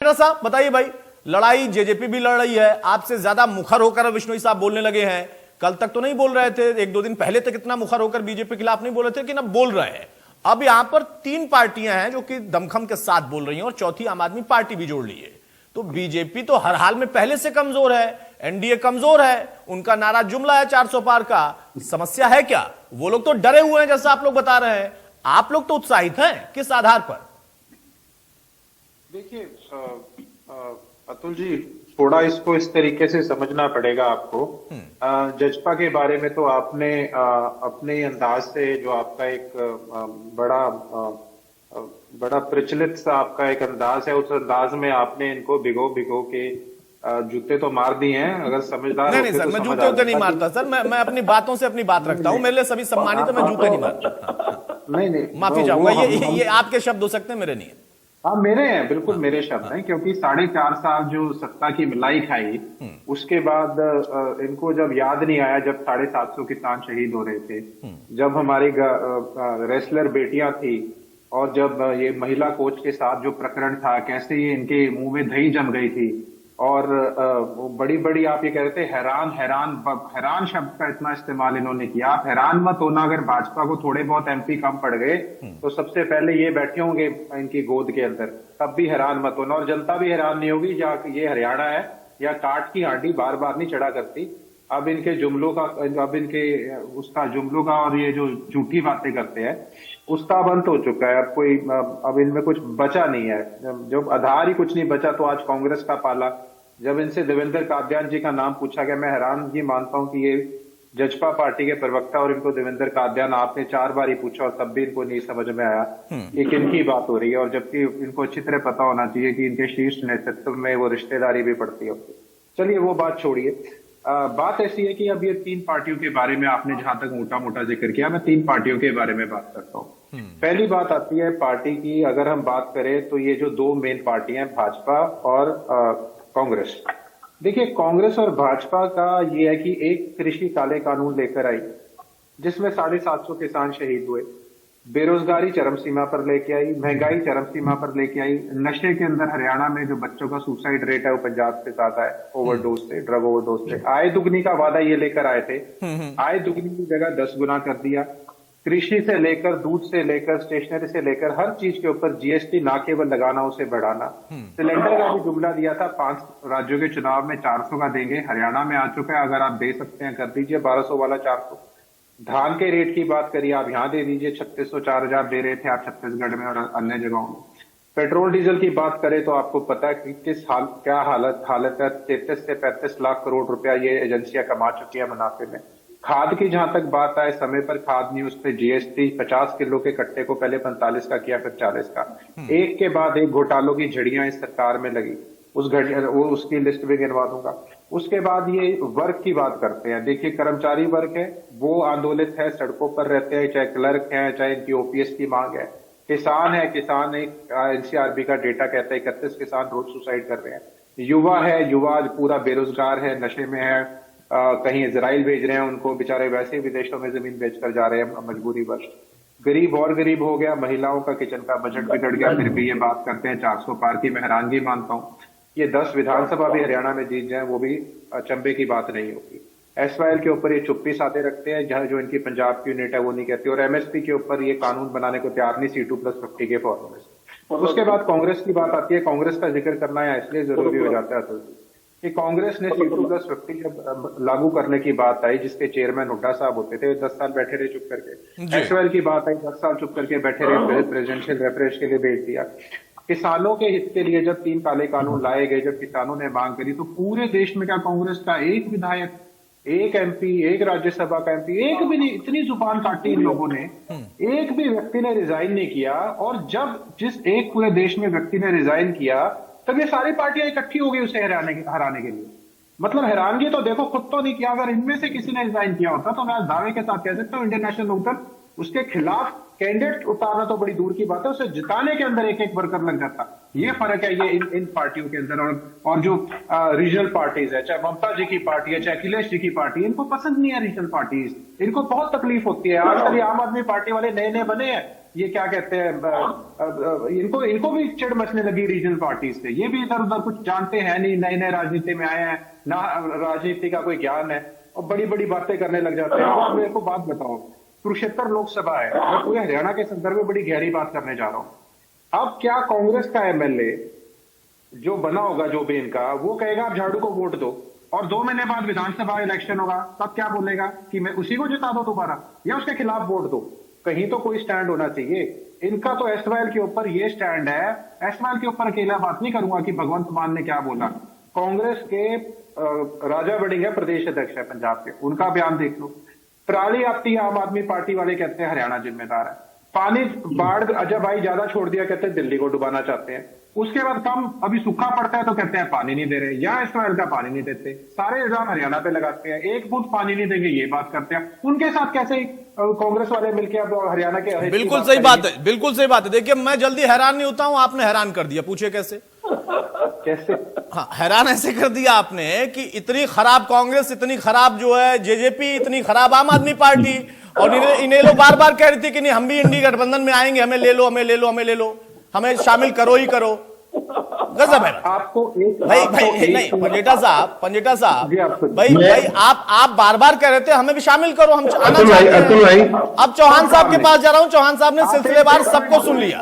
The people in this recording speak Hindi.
कटरा साहब बताइए भाई, लड़ाई जेजेपी भी लड़ रही है, आपसे ज्यादा मुखर होकर विश्नोई साहब बोलने लगे हैं। कल तक तो नहीं बोल रहे थे, एक दो दिन पहले तक इतना मुखर होकर बीजेपी के खिलाफ नहीं बोल रहे थे, कि ना बोल रहे हैं। अब यहां पर तीन पार्टियां हैं जो कि दमखम के साथ बोल रही हैं और चौथी आम आदमी पार्टी भी जोड़ ली है। तो बीजेपी तो हर हाल में पहले से कमजोर है, एनडीए कमजोर है, उनका नारा जुमला है 400 पार का। समस्या है क्या? वो लोग तो डरे हुए हैं जैसा आप लोग बता रहे हैं, आप लोग तो उत्साहित हैं, किस आधार पर? देखिए अतुल जी, थोड़ा इसको इस तरीके से समझना पड़ेगा आपको। जजपा के बारे में तो आपने अपने अंदाज से, जो आपका एक बड़ा प्रचलित सा आपका एक अंदाज है, उस अंदाज में आपने इनको भिगो भिगो के जूते तो मार दिए हैं। अगर समझदार नहीं सर, मैं जूते उते नहीं मारता सर, मैं अपनी बातों से अपनी बात रखता हूं, मेरे लिए सभी सम्मानित है, मैं जूते नहीं मारता। नहीं, माफी चाहूंगा, ये आपके शब्द हो सकते हैं, मेरे नहीं। हाँ मेरे हैं, बिल्कुल मेरे शब्द हैं, क्योंकि 4.5 साल जो सत्ता की मलाई खाई, उसके बाद इनको जब याद नहीं आया जब 750 किसान शहीद हो रहे थे, जब हमारी रेसलर बेटियां थी, और जब ये महिला कोच के साथ जो प्रकरण था, कैसे ये इनके मुंह में दही जम गई थी, और बड़ी बड़ी आप ये कह रहे थे हैरान शब्द का इतना इस्तेमाल इन्होंने किया। आप हैरान मत होना, अगर भाजपा को थोड़े बहुत एमपी कम पड़ गए तो सबसे पहले ये बैठे होंगे इनकी गोद के अंदर, तब भी हैरान मत होना। और जनता भी हैरान नहीं होगी, या ये हरियाणा है या काट की हांडी बार बार नहीं चढ़ा करती। अब इनके जुमलों का, अब इनके उसका जुमलों का, और ये जो झूठी बातें करते हैं उसका अंत हो चुका है। अब इनमें कुछ बचा नहीं है, जब आधार ही कुछ नहीं बचा तो आज कांग्रेस का पाला। जब इनसे देवेंद्र कादयान जी का नाम पूछा गया, मैं हैरान ये मानता हूं कि ये जजपा पार्टी के प्रवक्ता, और इनको देवेंद्र कादयान आपने 4 बार ही पूछा और तब भी इनको नहीं समझ में आया कि किनकी बात हो रही है, और जबकि इनको अच्छी तरह पता होना चाहिए कि इनके शीर्ष नेतृत्व में वो रिश्तेदारी भी पड़ती है। चलिए वो बात छोड़िए। बात ऐसी है कि अब ये 3 पार्टियों के बारे में आपने जहां तक मोटा मोटा जिक्र किया, मैं 3 पार्टियों के बारे में बात करता हूँ। पहली बात आती है पार्टी की, अगर हम बात करें तो ये जो 2 मेन पार्टियां हैं, भाजपा और कांग्रेस। देखिए, कांग्रेस और भाजपा का ये है कि एक कृषि काले कानून लेकर आई जिसमें 750 किसान शहीद हुए, बेरोजगारी चरम सीमा पर लेके आई, महंगाई चरम सीमा पर लेके आई, नशे के अंदर हरियाणा में जो बच्चों का सुसाइड रेट है वो पंजाब से ज्यादा है, ओवरडोज से, ड्रग ओवरडोज से। आय दुगनी का वादा ये लेकर आए थे, आय दुगनी की जगह 10 गुना कर दिया। कृषि से लेकर, दूध से लेकर, स्टेशनरी से लेकर हर चीज के ऊपर जीएसटी ना केवल लगाना, उसे बढ़ाना। सिलेंडर का भी जुमला दिया था, 5 राज्यों के चुनाव में 400 का देंगे, हरियाणा में आ चुका है, अगर आप दे सकते हैं कर दीजिए 1200 वाला 400। धान के रेट की बात करिए, आप यहाँ दे दीजिए 3600 4000 दे रहे थे आप छत्तीसगढ़ में और अन्य जगहों में। पेट्रोल डीजल की बात करें तो आपको पता है कि क्या हालत है। 33 से 35 लाख करोड़ रुपया ये एजेंसियां कमा चुकी है मुनाफे में। खाद की जहां तक बात आए, समय पर खाद नहीं, उस पर जीएसटी 50 किलो के कट्टे को पहले 45 का किया, फिर 40 का। एक के बाद एक घोटालों की झड़ियां इस सरकार में लगी, उसकी लिस्ट भी गिनवा दूंगा। उसके बाद ये वर्ग की बात करते हैं। देखिए, कर्मचारी वर्ग है वो आंदोलित है, सड़कों पर रहते हैं, चाहे क्लर्क हैं, चाहे इनकी ओपीएस की मांग है। किसान है, किसान एक एनसीआरबी का डेटा कहता है 31 किसान रोज सुसाइड कर रहे हैं। युवा है, युवा पूरा बेरोजगार है, नशे में है, कहीं इजराइल भेज रहे हैं उनको, बेचारे वैसे ही विदेशों में जमीन बेचकर जा रहे हैं मजबूरी वश। गरीब और गरीब हो गया, महिलाओं का किचन का बजट बिगड़ गया, फिर भी ये बात करते हैं 400 पार की। मैं हैरानगी मानता हूँ, ये 10 विधानसभा भी हरियाणा में जीत जाए वो भी अचंभे की बात नहीं होगी। एसवाईएल के ऊपर ये चुप्पी साधे रखते हैं, जहां जो इनकी पंजाब की यूनिट है वो नहीं कहती, और एमएसपी के ऊपर ये कानून बनाने को तैयार नहीं, C2+50 के फॉर्मूले से। उसके बाद कांग्रेस की बात आती है। कांग्रेस का जिक्र करना यहाँ इसलिए जरूरी हो जाता है कि कांग्रेस ने C2+50 जब लागू करने की बात आई, जिसके चेयरमैन हुड्डा साहब होते थे, 10 साल बैठे रहे चुप करके। एसवाईएल की बात आई, 10 साल चुप करके बैठे रहे, प्रेसिडेंशियल रेफरेंस के लिए भेज दिया। किसानों के हित के लिए जब 3 काले कानून लाए गए, जब किसानों ने मांग करी, तो पूरे देश में क्या कांग्रेस का एक विधायक, एक एमपी, एक राज्यसभा का एमपी, एक भी नहीं, इतनी जुबान काटी इन लोगों ने, एक भी व्यक्ति ने रिजाइन नहीं किया। और जब जिस एक पूरे देश में व्यक्ति ने रिजाइन किया, तब ये सारी पार्टियां इकट्ठी हो गई उसे हराने के लिए। मतलब हैरानगी तो देखो, खुद तो नहीं किया, अगर इनमें से किसी ने रिजाइन किया होता तो मैं दावे के साथ कह सकता हूं इंडियन नेशनल लोकदल उसके खिलाफ कैंडिडेट उतारना तो बड़ी दूर की बात है, उसे जिताने के अंदर एक एक वर्कर लग जाता। ये फर्क है ये इन पार्टियों के अंदर। और जो रीजनल पार्टीज है, चाहे ममता जी की पार्टी है, चाहे अखिलेश जी की पार्टी है, इनको पसंद नहीं है रीजनल पार्टीज। इनको बहुत तकलीफ होती है। आजकल ये आम आदमी पार्टी वाले नए नए बने हैं, ये क्या कहते हैं, इनको भी चिढ़ मचने लगी रीजनल पार्टीज से। ये भी इधर उधर कुछ जानते हैं नहीं, नए नए राजनीति में आए हैं, ना राजनीति का कोई ज्ञान है, और बड़ी बड़ी बातें करने लग जाते हैं। अब आप मेरे को बात बताओ, कुरुक्षेत्र लोकसभा है, मैं पूरे हरियाणा के संदर्भ में बड़ी गहरी बात करने जा रहा हूं। अब क्या कांग्रेस का एमएलए जो बना होगा, जो भी इनका, वो कहेगा आप झाड़ू को वोट दो, और 2 महीने बाद विधानसभा इलेक्शन होगा, तब क्या बोलेगा कि मैं उसी को जिता दो दोबारा, या उसके खिलाफ वोट दो। कहीं तो कोई स्टैंड होना चाहिए। इनका तो एसवाइएल के ऊपर ये स्टैंड है। एसवाइएल के ऊपर अकेला बात नहीं करूंगा कि भगवंत मान ने क्या बोला। कांग्रेस के राजा वड़िंग है, प्रदेश अध्यक्ष है पंजाब के, उनका बयान देख लो। पराली आती है, आम आदमी पार्टी वाले कहते हैं हरियाणा जिम्मेदार है। पानी बाढ़ जब आई ज्यादा छोड़ दिया, कहते हैं दिल्ली को डुबाना चाहते हैं। उसके बाद कम अभी सूखा पड़ता है तो कहते हैं पानी नहीं दे रहे, या एसवाइएल का पानी नहीं देते। सारे इल्जाम हरियाणा पे लगाते हैं, एक बूंद पानी नहीं देंगे ये बात करते हैं। उनके साथ कैसे कांग्रेस वाले मिलकर अब हरियाणा के, बिल्कुल सही बात है, बिल्कुल सही बात है। देखिए, मैं जल्दी हैरान नहीं होता हूं, आपने हैरान कर दिया। पूछे कैसे? कैसे? हाँ, हैरान ऐसे कर दिया आपने कि इतनी खराब कांग्रेस, इतनी खराब जो है जेजेपी, इतनी खराब आम आदमी पार्टी, और इन्हें लोग बार बार कह रही थी कि नहीं हम भी इंडी गठबंधन में आएंगे, हमें ले लो, हमें ले लो, हमें ले लो, हमें शामिल करो ही करो। गजब है आपको एक भाई नहीं पंजेटा साहब जी, भाई आप बार बार कह रहे थे हमें भी शामिल करो, हम आना चाहते हैं। अब चौहान साहब के पास जा रहा हूं, चौहान साहब ने सिलसिलेवार सबको सुन लिया।